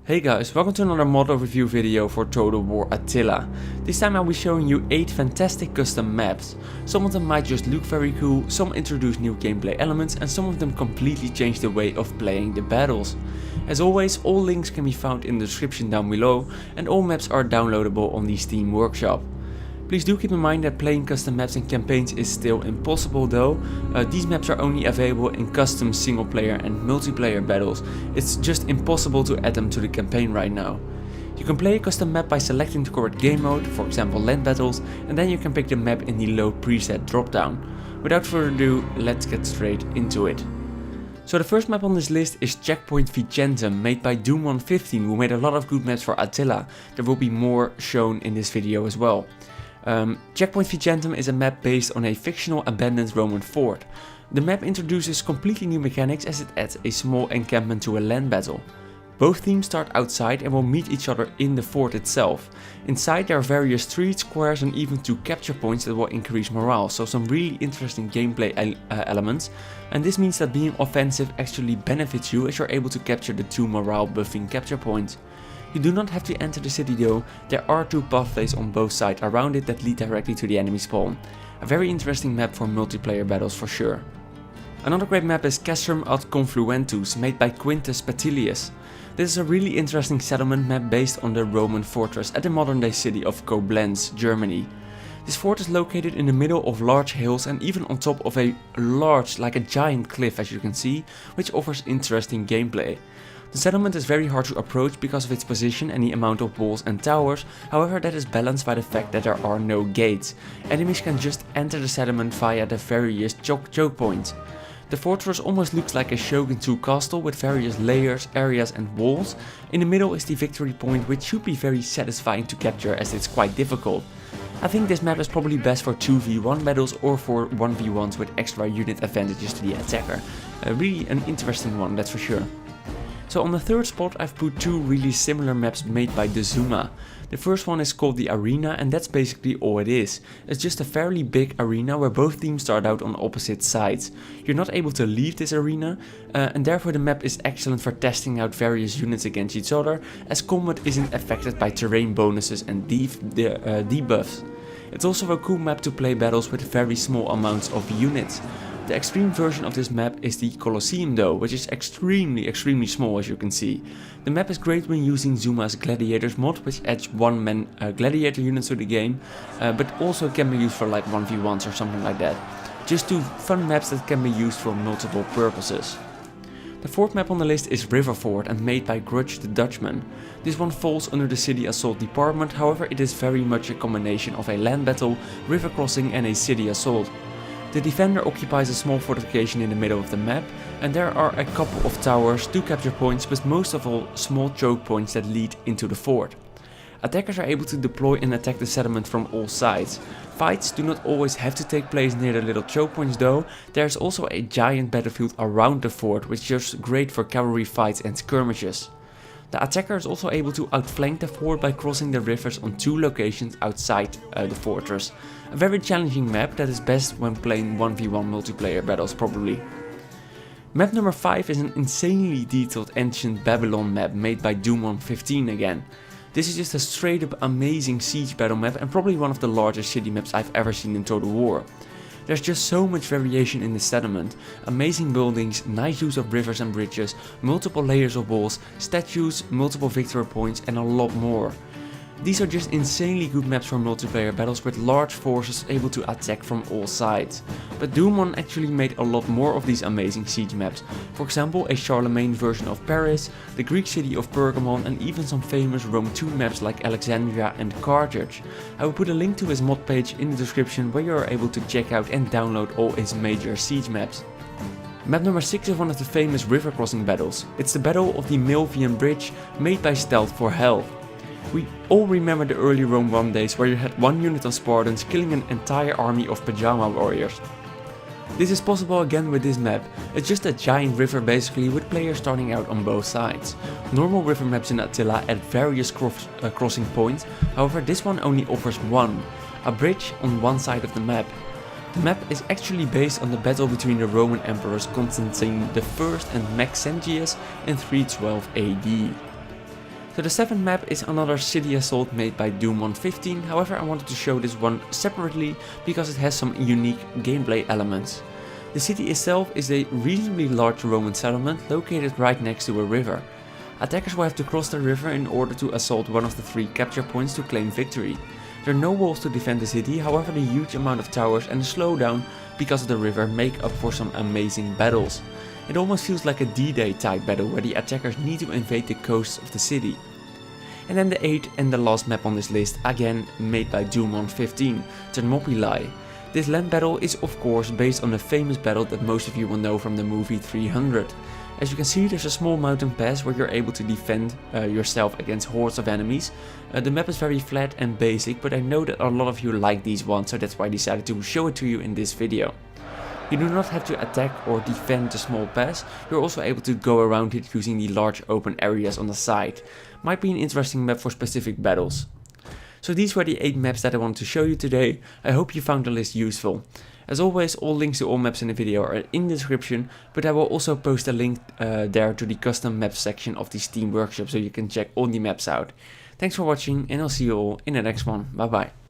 Hey guys, welcome to another mod overview video for Total War Attila. This time I'll be showing you 8 fantastic custom maps. Some of them might just look very cool, some introduce new gameplay elements and some of them completely change the way of playing the battles. As always, all links can be found in the description down below and all maps are downloadable on the Steam workshop. Please do keep in mind that playing custom maps and campaigns is still impossible though. These maps are only available in custom single player and multiplayer battles. It's just impossible to add them to the campaign right now. You can play a custom map by selecting the correct game mode, for example land battles, and then you can pick the map in the load preset dropdown. Without further ado, let's get straight into it. So the first map on this list is Checkpoint Vicentum, made by Doom115, who made a lot of good maps for Attila. There will be more shown in this video as well. Checkpoint Vicentum is a map based on a fictional abandoned Roman fort. The map introduces completely new mechanics as it adds a small encampment to a land battle. Both teams start outside and will meet each other in the fort itself. Inside there are various streets, squares and even 2 capture points that will increase morale, so some really interesting gameplay elements. And this means that being offensive actually benefits you as you're able to capture the 2 morale buffing capture points. You do not have to enter the city though, there are 2 pathways on both sides around it that lead directly to the enemy spawn. A very interesting map for multiplayer battles for sure. Another great map is Castrum at Confluentus, made by Quintus Petillius. This is a really interesting settlement map based on the Roman fortress at the modern day city of Koblenz, Germany. This fort is located in the middle of large hills and even on top of a large, like a giant cliff as you can see, which offers interesting gameplay. The settlement is very hard to approach because of its position and the amount of walls and towers, however that is balanced by the fact that there are no gates. Enemies can just enter the settlement via the various choke points. The fortress almost looks like a Shogun II castle with various layers, areas and walls. In the middle is the victory point, which should be very satisfying to capture as it's quite difficult. I think this map is probably best for 2v1 battles or for 1v1s with extra unit advantages to the attacker. Really an interesting one, that's for sure. So on the third spot I've put 2 really similar maps made by TheZuma. The first one is called the Arena and that's basically all it is. It's just a fairly big arena where both teams start out on opposite sides. You're not able to leave this arena and therefore the map is excellent for testing out various units against each other, as combat isn't affected by terrain bonuses and debuffs. It's also a cool map to play battles with very small amounts of units. The extreme version of this map is the Colosseum though, which is extremely small as you can see. The map is great when using Zuma's Gladiators mod, which adds one-man gladiator units to the game, but also can be used for like 1v1s or something like that. Just 2 fun maps that can be used for multiple purposes. The fourth map on the list is Riverfort and made by GrudgetheDutchman. This one falls under the city assault department, however it is very much a combination of a land battle, river crossing and a city assault. The defender occupies a small fortification in the middle of the map and there are a couple of towers, 2 capture points, but most of all small choke points that lead into the fort. Attackers are able to deploy and attack the settlement from all sides. Fights do not always have to take place near the little choke points though. There is also a giant battlefield around the fort, which is great for cavalry fights and skirmishes. The attacker is also able to outflank the fort by crossing the rivers on 2 locations outside the fortress. A very challenging map that is best when playing 1v1 multiplayer battles probably. Map number 5 is an insanely detailed ancient Babylon map made by Doom115 again. This is just a straight up amazing siege battle map and probably one of the largest city maps I've ever seen in Total War. There's just so much variation in the settlement, amazing buildings, nice use of rivers and bridges, multiple layers of walls, statues, multiple victory points and a lot more. These are just insanely good maps for multiplayer battles with large forces able to attack from all sides. But Doom 1 actually made a lot more of these amazing siege maps. For example, a Charlemagne version of Paris, the Greek city of Pergamon and even some famous Rome 2 maps like Alexandria and Carthage. I will put a link to his mod page in the description where you are able to check out and download all his major siege maps. Map number 6 is one of the famous river crossing battles. It's the Battle of the Milvian Bridge made by Stealth for Hell. We all remember the early Rome 1 days where you had 1 unit of Spartans killing an entire army of pajama warriors. This is possible again with this map. It's just a giant river basically with players starting out on both sides. Normal river maps in Attila add various crossing points, however this one only offers one, a bridge on one side of the map. The map is actually based on the battle between the Roman emperors Constantine I and Maxentius in 312 AD. So the 7th map is another city assault made by Doom 115, however I wanted to show this one separately because it has some unique gameplay elements. The city itself is a reasonably large Roman settlement located right next to a river. Attackers will have to cross the river in order to assault one of the 3 capture points to claim victory. There are no walls to defend the city, however the huge amount of towers and the slowdown because of the river make up for some amazing battles. It almost feels like a D-Day type battle where the attackers need to invade the coasts of the city. And then the 8th and the last map on this list, again made by Doom 115, Thermopylae. This land battle is of course based on the famous battle that most of you will know from the movie 300. As you can see, there's a small mountain pass where you're able to defend yourself against hordes of enemies. The map is very flat and basic, but I know that a lot of you like these ones, so that's why I decided to show it to you in this video. You do not have to attack or defend the small pass, you're also able to go around it using the large open areas on the side. Might be an interesting map for specific battles. So these were the 8 maps that I wanted to show you today. I hope you found the list useful. As always, all links to all maps in the video are in the description, but I will also post a link there to the custom maps section of the Steam workshop so you can check all the maps out. Thanks for watching and I'll see you all in the next one. Bye bye.